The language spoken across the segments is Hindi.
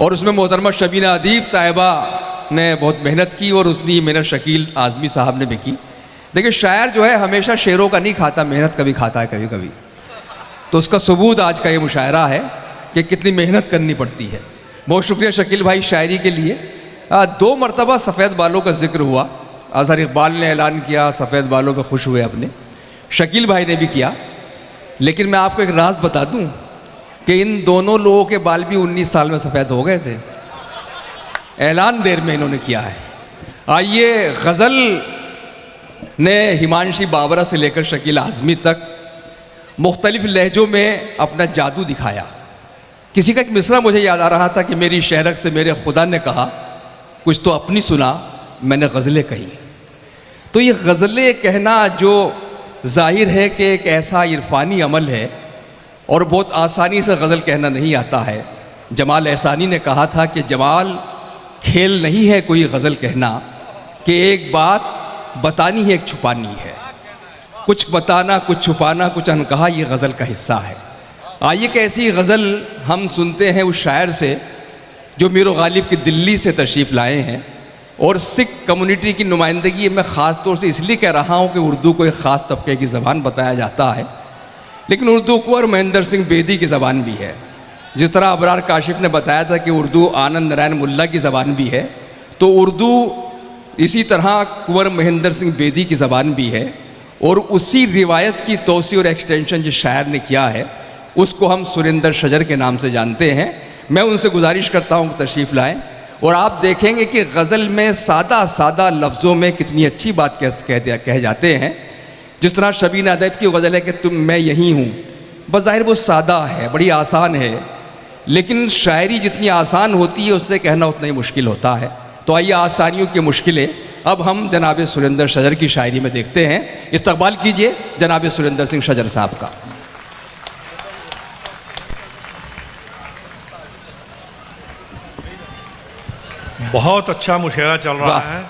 और उसमें मोहतरमा शबीना अदीब साहिबा ने बहुत मेहनत की और उतनी मेहनत शकील आज़मी साहब ने भी की। देखिए शायर जो है हमेशा शेरों का नहीं खाता, मेहनत का भी खाता है कभी कभी। तो उसका सबूत आज का ये मुशायरा है कि कितनी मेहनत करनी पड़ती है। बहुत शुक्रिया शकील भाई शायरी के लिए। 2 मरतबा सफ़ेद बालों का जिक्र हुआ। अज़हर इकबाल ने ऐलान किया सफ़ेद बालों पे खुश हुए अपने, शकील भाई ने भी किया। लेकिन मैं आपको एक राज बता दूं कि इन दोनों लोगों के बाल भी 19 साल में सफ़ेद हो गए थे। ऐलान देर में इन्होंने किया है। आइए, गज़ल ने हिमांशी बाबरा से लेकर शकील आज़मी तक मुख्तलिफ लहजों में अपना जादू दिखाया। किसी का एक मिसरा मुझे याद आ रहा था कि मेरी शहरक से मेरे खुदा ने कहा, कुछ तो अपनी सुना मैंने गज़लें कही। तो ये गज़लें कहना जो जाहिर है कि एक ऐसा इरफानी अमल है और बहुत आसानी से गज़ल कहना नहीं आता है। जमाल एहसानी ने कहा था कि जमाल खेल नहीं है कोई गज़ल कहना, कि एक बात बतानी है एक छुपानी है। कुछ बताना कुछ छुपाना कुछ अनकहा, ये गज़ल का हिस्सा है। आइए कि ऐसी गज़ल हम सुनते हैं उस शायर से जो मीर गालिब की दिल्ली से तशरीफ़ लाए हैं। और सिख कम्युनिटी की नुमाइंदगी मैं ख़ास तौर से इसलिए कह रहा हूँ कि उर्दू को एक ख़ास तबके की ज़बान बताया जाता है, लेकिन उर्दू कुंवर महेंद्र सिंह बेदी की ज़बान भी है। जिस तरह अबरार काशिफ ने बताया था कि उर्दू आनंद नारायण मुल्ला की ज़बान भी है, तो उर्दू इसी तरह कुंवर महेंद्र सिंह बेदी की ज़बान भी है। और उसी रिवायत की तोसी और एक्सटेंशन जिस शायर ने किया है उसको हम सुरेंद्र शजर के नाम से जानते हैं। मैं उनसे गुजारिश करता हूँ कि तशरीफ़ लाएँ और आप देखेंगे कि गज़ल में सादा सादा लफ्ज़ों में कितनी अच्छी बात कह जाते हैं। जिस तरह शबीना अदीब की गज़ल है कि तुम मैं यहीं हूँ, बज़ाहिर वो सादा है, बड़ी आसान है, लेकिन शायरी जितनी आसान होती है उससे कहना उतना ही मुश्किल होता है। तो आइए आसानियों की मुश्किलें अब हम जनाब सुरेंद्र शजर की शायरी में देखते हैं। इस्तकबाल कीजिए जनाब सुरेंद्र सिंह शजर साहब का। बहुत अच्छा मुशायरा चल रहा है।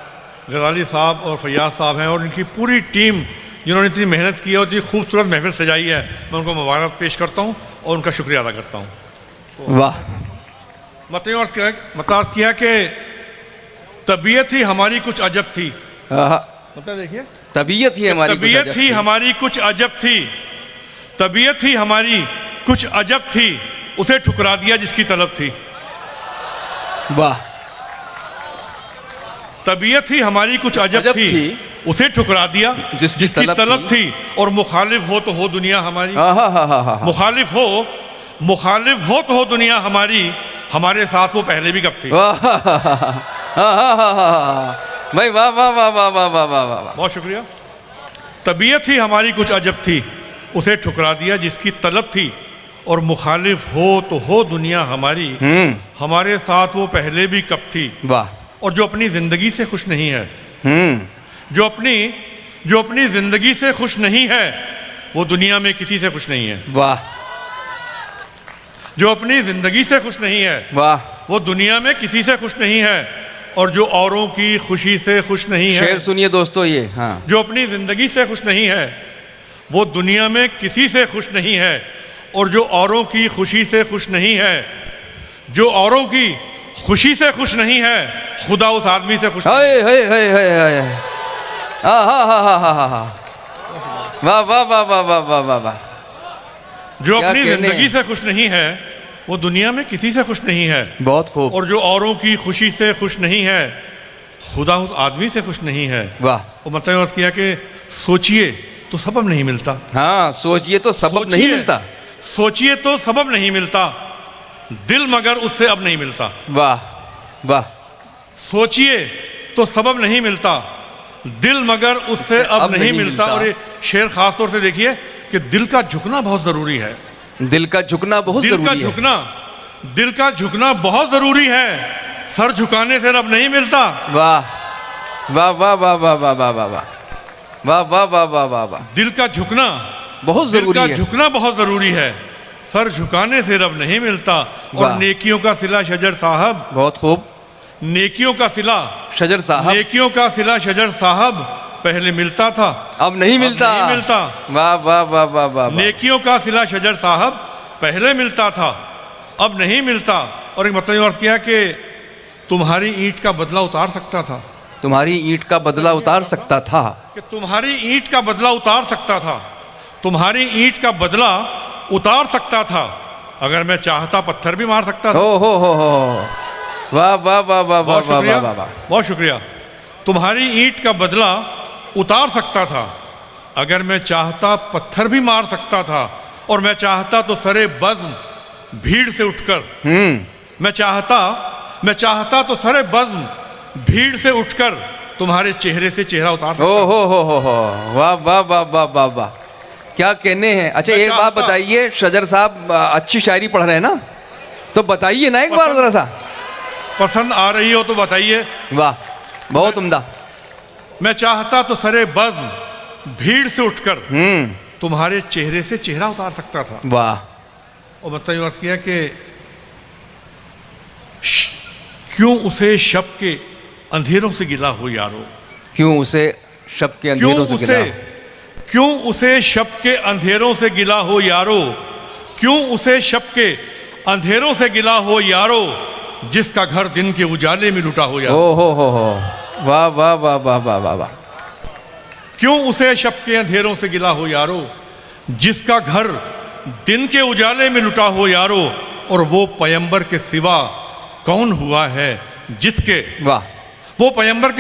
गज़ाली साहब और फैयाज साहब हैं और इनकी पूरी टीम जिन्होंने इतनी मेहनत की है और इतनी खूबसूरत महफिल सजाई है, मैं उनको मुबारक पेश करता हूँ और उनका शुक्रिया अदा करता हूँ। वाह। मतलब किया कि तबीयत ही हमारी कुछ अजब थी। मतलब देखिए, तबीयत ही हमारी हमारी कुछ अजब थी, तबीयत ही हमारी कुछ अजब थी, उसे ठुकरा दिया जिसकी तलब थी। वाह। तबीयत ही हमारी कुछ अजब थी, उसे ठुकरा दिया जिसकी तलब थी। और मुखालिफ हो तो हो दुनिया हमारी, मुखालिफ हो तो हो दुनिया हमारी, हमारे साथ वो पहले भी कब थी। भाई वाह वाह वाह वाह वाह वाह वाह वाह, बहुत शुक्रिया। तबीयत ही हमारी कुछ अजब थी, उसे ठुकरा दिया जिसकी तलब थी। और मुखालिफ हो तो हो दुनिया हमारी, हमारे साथ वो पहले भी कब थी। वाह। और जो अपनी जिंदगी से खुश नहीं है, जो अपनी जिंदगी से खुश नहीं है, वो दुनिया में किसी से खुश नहीं है। वाह। जो अपनी जिंदगी से खुश नहीं है, वाह, वो दुनिया में किसी से खुश नहीं है। और जो औरों की खुशी से खुश नहीं है, शेर सुनिए दोस्तों ये, हाँ, जो अपनी जिंदगी से खुश नहीं है, वो दुनिया में किसी से खुश नहीं है। और जो औरों की खुशी से खुश नहीं है, जो औरों की खुशी से खुश नहीं है, खुदा उस आदमी से खुश। हाय हाय हाय हाय हाय, हा हा हा हा हा हा, वाह वाह वाह वाह वाह वाह वाह वाह। जो अपनी जिंदगी से खुश नहीं है, वो दुनिया में किसी से खुश नहीं है। बहुत खूब। और जो औरों की खुशी से खुश नहीं है, खुदा उस आदमी से खुश नहीं है। वाह। और मतलब किया कि सोचिए तो सबब नहीं मिलता। हाँ, सोचिए तो सबब नहीं मिलता, सोचिए तो सबब नहीं मिलता, दिल मगर उससे अब नहीं मिलता। वाह वाह। सोचिए तो सबब नहीं मिलता, दिल मगर उससे अब नहीं मिलता। और ये शेर खास तौर से देखिए कि दिल का झुकना बहुत जरूरी है। दिल का झुकना बहुत जरूरी है। दिल का झुकना बहुत जरूरी है, सर झुकाने से रब नहीं मिलता। वाह वाह वाह वाह वाह वाह वाह वाह वाह वाह वाह वाह वाह वाह। दिल का झुकना बहुत जरूरी है, झुकना बहुत जरूरी है, सर झुकाने से रब नहीं मिलता। और नेकियों का सिला शजर साहब, बहुत खूब। नेकियों का सिला शजर साहब, नेकियों का सिला शजर साहब पहले मिलता था, अब नहीं मिलता। नहीं मिलता। वाह वाह वाह वाह वाह। नेकियों का सिला शजर साहब पहले मिलता था, अब नहीं मिलता। और एक मतलब अर्थ किया कि तुम्हारी ईंट का बदला उतार सकता था, तुम्हारी ईंट का बदला उतार सकता था, कि तुम्हारी ईंट का बदला उतार सकता था, तुम्हारी ईंट का बदला उतार सकता था, अगर मैं चाहता पत्थर भी मार सकता था। हो वाह वाह वाह वाह वाह वाह वाह वाह वाह। बहुत शुक्रिया। तुम्हारी ईंट का बदला उतार सकता था, अगर मैं चाहता पत्थर भी मार सकता था, और मैं चाहता तो सरे बज़्म भीड़ से उठकर, मैं चाहता तो सरे बज़्म भीड़ से उठकर तुम्हारे चेहरे से चेहरा उतार सकता। हो वाह वाह वाह वाह वाह वाह, क्या कहने हैं। अच्छा एक बात बताइए, शजर साहब अच्छी शायरी पढ़ रहे हैं ना, तो बताइए ना एक बार जरा सा। पसंद आ रही हो तो बताइए। वाह बहुत उम्दा। मैं चाहता तो सरे बज़्म भीड़ से उठकर तुम्हारे चेहरे से चेहरा उतार सकता था। वाह। और मतलब अर्थ किया कि क्यों उसे शब के अंधेरों से गिला हो यारो, क्यों उसे शब के अंधेरों से गिला, क्यों उसे शब के अंधेरों से गिला हो यारो, क्यों उसे शब के अंधेरों से गिला हो यारो, जिसका घर दिन के उजाले में लुटा हो यारो। हो वाह वाह वाह वाह वाह वाह वाह। क्यों उसे शब के अंधेरों से गिला हो यारो, जिसका घर दिन के उजाले में लुटा हो यारो, और वो पैगंबर के सिवा कौन हुआ है जिसके, वाह, वो पैगंबर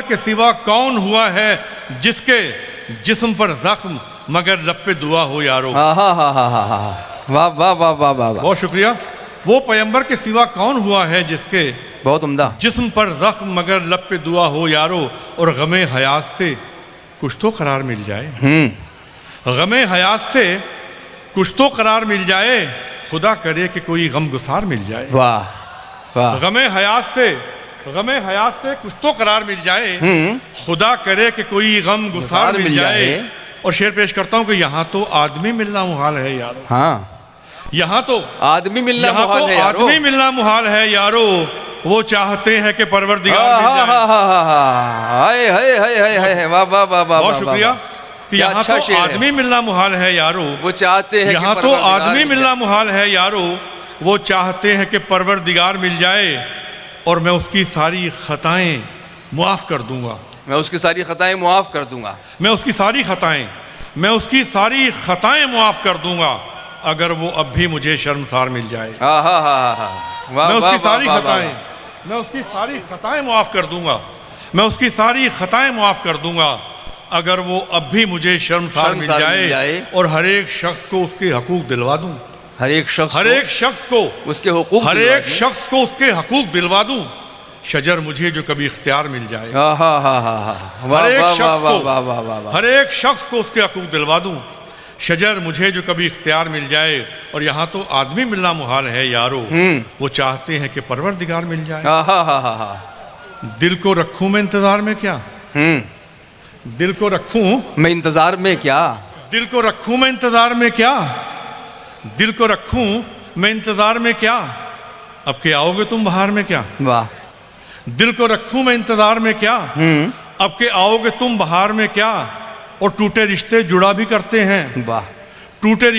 के सिवा कौन हुआ है जिसके जिस्म पर जख्म मगर लब पे दुआ हो यारो। वाह वाह वाह वाह वाह वाह। बहुत शुक्रिया। वो पैगंबर के सिवा कौन हुआ है जिसके, बहुत उम्दा, जिस्म पर जख्म मगर लब पे दुआ हो यारो, और गमे हयात से कुछ तो करार मिल जाए, गमे हयात से कुछ तो करार मिल जाए, खुदा करे कि कोई गम गुसार मिल जाए। वाह वाह। गमे हयात से कुछ तो करार मिल जाए, खुदा करे कि कोई गम गुसार मिल जाए। और शेर पेश करता हूं कि यहाँ तो आदमी मिलना मुहाल है यारो। हाँ, यहाँ तो आदमी मिलना मुहाल है यारो, आदमी मिलना मुहाल है यारो, वो चाहते हैं कि परवरदिगार मिल जाए। हाय हाय हाय हाय हाय, वाह वाह वाह वाह। बहुत शुक्रिया। यहाँ तो आदमी मिलना मुहाल है यारो, वो चाहते हैं, यहाँ तो आदमी मिलना मुहाल है यारो, वो चाहते हैं कि परवरदिगार मिल जाए, और मैं उसकी सारी खताएं मुआफ़ कर दूंगा, मैं उसकी सारी खताएं मुआफ़ कर दूंगा, मैं उसकी सारी खताएं मुआफ़ कर दूंगा, अगर वो अब भी मुझे शर्मसार मिल जाए। मैं उसकी सारी खताएं मुआफ़ कर दूंगा, मैं उसकी सारी खताएं मुआफ़ कर दूंगा, अगर वो अब भी मुझे शर्मसार मिल जाए, और हर एक शख्स को उसके हकूक दिलवा दूं, हर एक शख्स को उसके हकूक दिलवा दूं, शजर मुझे जो कभी इख्तियार मिल जाए। हर एक शख्स को उसके हकूक दिलवा दूं, शजर मुझे जो कभी इख्तियार मिल जाए। और यहाँ तो आदमी मिलना मुहाल है यारो, वो चाहते हैं कि परवरदिगार मिल जाए। दिल को रखूं मैं इंतजार में क्या, दिल को रखूं मैं इंतजार में क्या, दिल को रखूं मैं इंतजार में क्या, दिल को रखूं मैं इंतजार में क्या, अब के आओगे तुम बाहर में क्या। वाह। दिल को रखूं मैं इंतजार में क्या, अब के आओगे तुम बाहर में क्या, और टूटे रिश्ते जुड़ा भी करते हैं। वाह। टूटे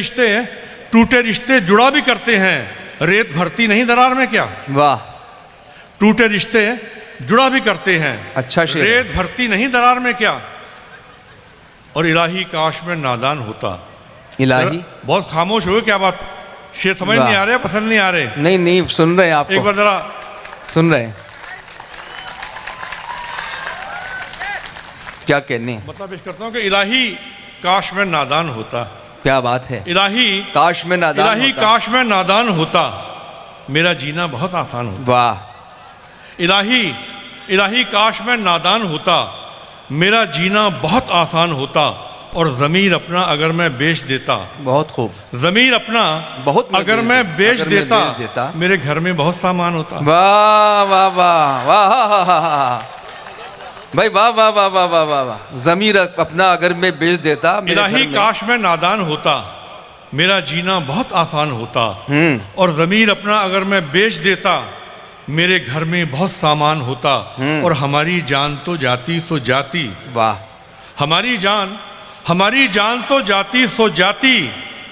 रिश्ते जुड़ा भी करते हैं, रेत भरती नहीं दरार में क्या। वाह। टूटे रिश्ते जुड़ा भी करते हैं, अच्छा शेर, रेत भरती नहीं दरार में क्या। और इलाही काश में नादान होता। इलाही बहुत खामोश हो गए, क्या बात, शेर समझ नहीं आ रहे, पसंद नहीं आ रहे। नहीं सुन रहे हैं आपको, एक बार जरा सुन रहे हैं, क्या कहने। मतलब पेश करता हूँ कि इलाही काश में नादान होता। क्या बात है। इलाही काश में नादान होता, मेरा जीना बहुत आसान होता। वाह। इलाही काश में नादान होता, मेरा जीना बहुत आसान होता, और ज़मीर अपना अगर मैं बेच देता। बहुत खूब। ज़मीर अपना बहुत अगर मैं बेच देता, मेरे घर में बहुत सामान होता। वाह वाह वाह वाह भाई, वाह वाह वाह वाह वाह वाह वाह। ज़मीर अपना अगर मैं बेच देता, इलाही काश में नादान होता, मेरा जीना बहुत आसान होता, और ज़मीर अपना अगर मैं बेच देता, मेरे घर में बहुत सामान होता, और हमारी जान तो जाती सो जाती। वाह। हमारी जान तो जाती सो जाती,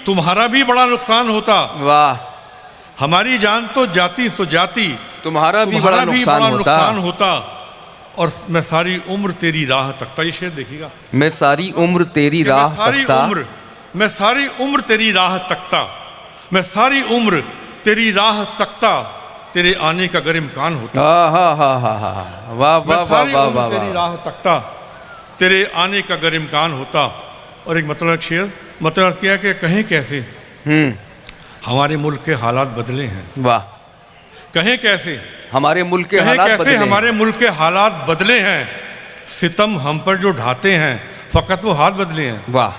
तुम्हारा भी बड़ा नुकसान होता। वाह। हमारी जान तो जाती सो जाती, तुम्हारा भी तुम्हारा बड़ा भी नुकसान बड़ा होता। नुकसान होता, और मैं सारी उम्र तेरी राह तकता। ये शेर देखिएगा, मैं सारी उम्र तेरी कि राह मैं सारी तकता। उम्र, मैं सारी उम्र तेरी राह तकता, मैं सारी उम्र तेरी राह तकता, तेरे आने का अगर इम्कान होता। वाह वाह मैं वाह सारी वाह उम्र वाह तेरी वाह। राह तकता, तेरे आने का अगर इम्कान होता। और एक मतलब शेर मतलब क्या कि कहें कैसे हमारे मुल्क के हालात बदले हैं, वाह। कहें कैसे, हमारे मुल्क के कहें हालात कैसे बदले हैं। हमारे मुल्क के हालात बदले हैं, सितम हम पर जो ढाते हैं फकत वो हाथ बदले हैं। वाह।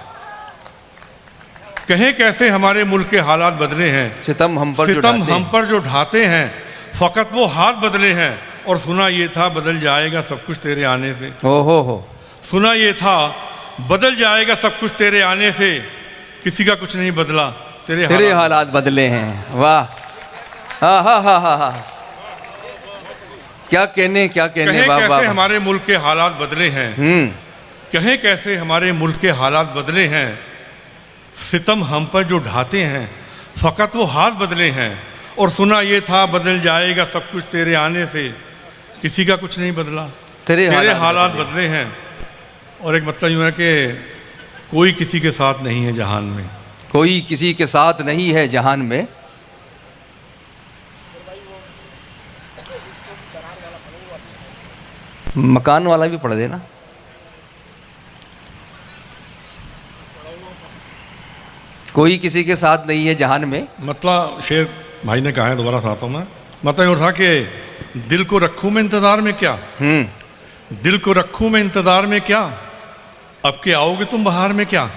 कहें कैसे हमारे मुल्क के हालात बदले हैं, सितम हम पर जो सितम ढाते हम पर जो ढाते हैं फकत वो हाथ बदले हैं। और सुना ये था बदल जाएगा सब कुछ तेरे आने से, हो। सुना ये था बदल जाएगा सब कुछ तेरे आने से, किसी का कुछ नहीं बदला, तेरे हालात बदले हैं। वाह। हा। क्या कहने कहें वाह कैसे वाह। हमारे मुल्क के हालात बदले हैं, कहें कैसे हमारे मुल्क के हालात बदले हैं, सितम हम पर जो ढाते हैं फकत वो हाथ बदले हैं। और सुना ये था बदल जाएगा सब कुछ तेरे आने से, किसी का कुछ नहीं बदला, तेरे हालात बदले हैं। और एक मतलब यूँ है कि कोई किसी के साथ नहीं है जहान में, कोई किसी के साथ नहीं है जहान में। मकान वाला भी पढ़ देना। कोई किसी के साथ नहीं है जहान में। मतलब शेर भाई ने कहा है, दोबारा सुनाता हूँ मैं। मतलब ये था कि दिल को रखूं मैं इंतजार में क्या, दिल को रखूं मैं इंतजार में क्या, अब के आओगे तुम बहार में क्या।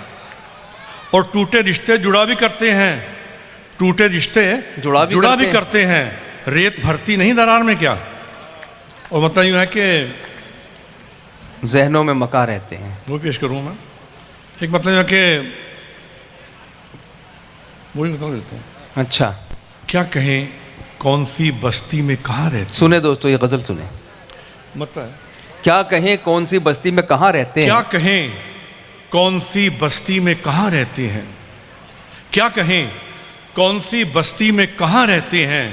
और टूटे रिश्ते जुड़ा भी करते हैं, टूटे रिश्ते जुड़ा भी करते हैं, रेत भरती नहीं दरार में क्या। और मतलब यूँ है कि जहनों में मका रहते हैं। वो पेश करूँ मैं। एक मतलब यूँ है कि वही बता देता हूँ। अच्छा, क्या कहें कौन सी बस्ती में कहाँ रहते। सुने दोस्तों, ये गजल सुने। मतलब क्या कहें कौन सी बस्ती में कहाँ रहते हैं। क्या कहें कौन सी बस्ती में कहाँ रहते हैं, क्या कहें कौन सी बस्ती में कहाँ रहते हैं,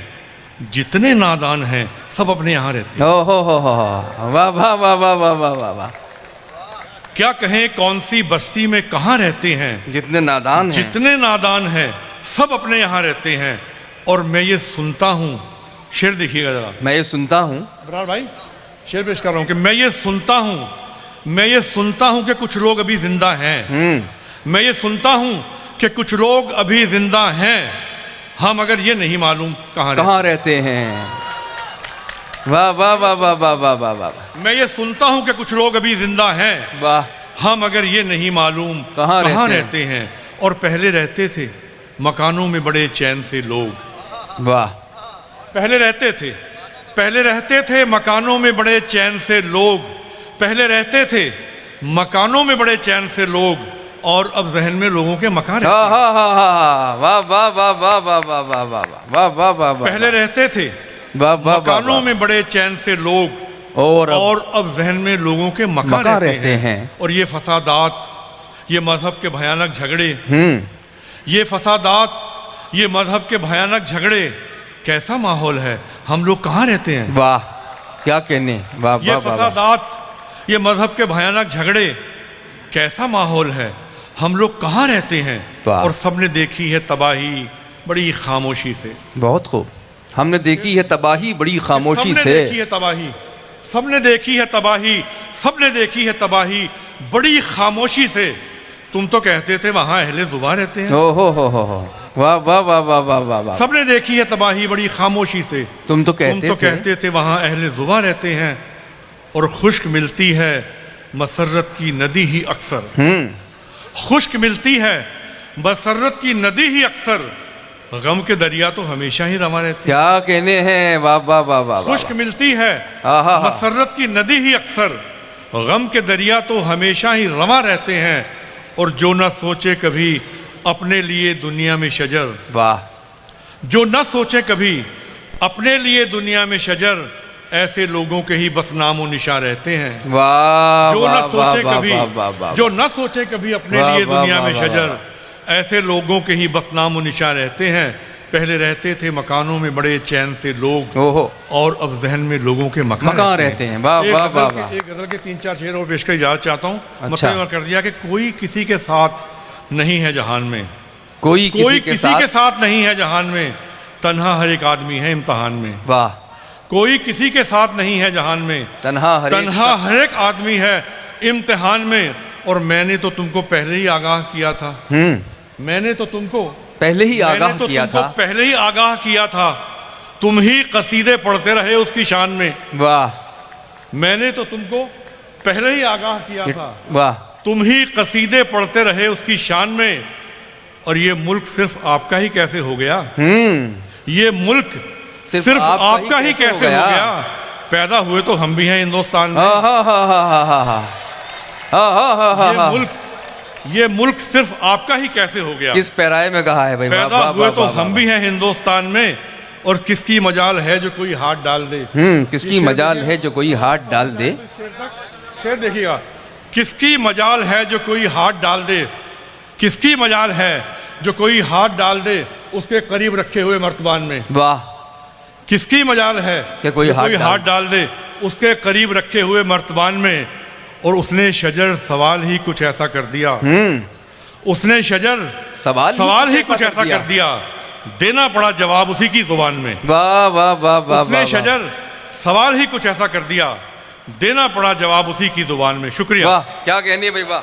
जितने नादान हैं सब अपने यहाँ रहते हैं। हो वाह वाह वाह वाह वाह वाह वाह वाह। क्या कहें कौन सी बस्ती में कहाँ रहते हैं, जितने नादान हैं, जितने नादान हैं सब अपने यहाँ रहते हैं। और मैं ये सुनता हूँ, शेर देखिएगा जरा। मैं ये सुनता हूँ, बराबर भाई शेर पेश कर रहा हूँ कि मैं ये सुनता हूँ, मैं ये सुनता हूँ कि कुछ लोग अभी जिंदा हैं, मैं ये सुनता हूँ कि कुछ लोग अभी जिंदा हैं, हम मगर ये नहीं मालूम कहाँ रहते हैं। वाह वाह वाह वाह वाह वाह वाह वाह। मैं ये सुनता हूँ कि कुछ लोग अभी जिंदा हैं, वाह। हम मगर ये नहीं मालूम कहाँ रहते हैं। और पहले रहते थे मकानों में बड़े चैन से लोग, वाह। पहले रहते थे मकानों में बड़े चैन से लोग, पहले रहते थे मकानों में बड़े चैन से लोग, और अब जहन में लोगों के मकान। वाह वाह वाह वाह वाह वाह वाह वाह वाह वाह वाह वाह वाह। पहले रहते थे मकानों में बड़े चैन से लोग, और अब जहन में लोगों के मकान रहते हैं। और ये फसादात, ये मजहब के भयानक झगड़े, ये फसादात, ये मजहब के भयानक झगड़े, कैसा माहौल है, हम लोग कहाँ रहते हैं। वाह, क्या कहने। वाह ये वाह। फसादात, ये मजहब के भयानक झगड़े, कैसा माहौल है, हम लोग कहाँ रहते हैं। और सबने देखी है तबाही बड़ी खामोशी से। बहुत खूब। हमने देखी है तबाही बड़ी खामोशी से। देखी है तबाही, सबने देखी है तबाही, सबने देखी है तबाही बड़ी खामोशी से। तुम तो कहते थे वहां अहले जुबान रहते हैं। हो वाह वाह वाह वाह वाह वाह वाह। सबने देखी है तबाही बड़ी खामोशी से। तुम तो कहते थे वहां अहले जुबान रहते हैं। और खुश्क मिलती है मसरत की नदी ही अक्सर, खुश्क मिलती है मसरत की नदी ही अक्सर, गम के दरिया तो हमेशा ही रवा रहते हैं। क्या कहने हैं। वाह वाह वाह वाह। खुश्क मिलती है मसरत की नदी ही अक्सर, गम के दरिया तो हमेशा ही रवा रहते हैं। और जो न सोचे कभी अपने लिए दुनिया में शजर, वाह। जो न सोचे कभी अपने लिए दुनिया में शजर, ऐसे लोगों के ही बस नामो निशा रहते हैं। वाह। जो न सोचे कभी, जो न सोचे कभी अपने लिए दुनिया में शजर, ऐसे लोगों के ही बस नामो निशा रहते हैं। पहले रहते थे मकानों में बड़े चैन से लोग, ओहो, और अब जहन में लोगों के मकान रहते हैं। वाह वाह वाह वाह। एक गजल के 3-4 शेर और पेश कर इजाजत चाहता हूँ। अच्छा। मतलब कर दिया कि कोई किसी के साथ नहीं है जहान में, कोई किसी के साथ नहीं है जहान में, तन्हा हर एक आदमी है इम्तहान में। वाह। कोई किसी के साथ नहीं है जहान में, तन्हा हर एक आदमी है इम्तिहान में। और मैंने तो तुमको पहले ही आगाह किया था, मैंने तो तुमको पहले ही आगाह किया था, पहले ही आगाह किया था, तुम ही कसीदे पढ़ते रहे उसकी शान में। वाह। मैंने तो तुमको पहले ही आगाह किया था, वाह, तुम ही कसीदे पढ़ते रहे उसकी शान में। और ये मुल्क सिर्फ आपका ही कैसे हो गया, ये मुल्क सिर्फ आपका ही कैसे हो गया। पैदा हुए तो हम भी हैं हिंदुस्तान में, ये मुल्क सिर्फ आपका ही कैसे हो गया। किस पैराए में कहा है भाई। पैदा हुए तो हम भी हैं हिंदुस्तान में, और किसकी मजाल है जो कोई हाथ डाल दे। किसकी मजाल है जो कोई हाथ डाल दे। शेर देखिएगा, किसकी मजाल है जो कोई हाथ डाल दे, किसकी मजाल है जो कोई हाथ डाल दे उसके करीब रखे हुए मर्तबान में। वाह। किसकी मजाल है कि कोई हाथ डाल दे उसके करीब रखे हुए मर्तबान में। और उसने शजर सवाल ही कुछ ऐसा कर दिया, उसने शजर सवाल ही कुछ ऐसा कर दिया, देना पड़ा जवाब उसी की जुबान में। वाह वाह वाह वाह। उसने शजर सवाल ही कुछ ऐसा कर दिया, देना पड़ा जवाब उसी की जुबान में। शुक्रिया। वाह, क्या कहनी है भाई, वाह।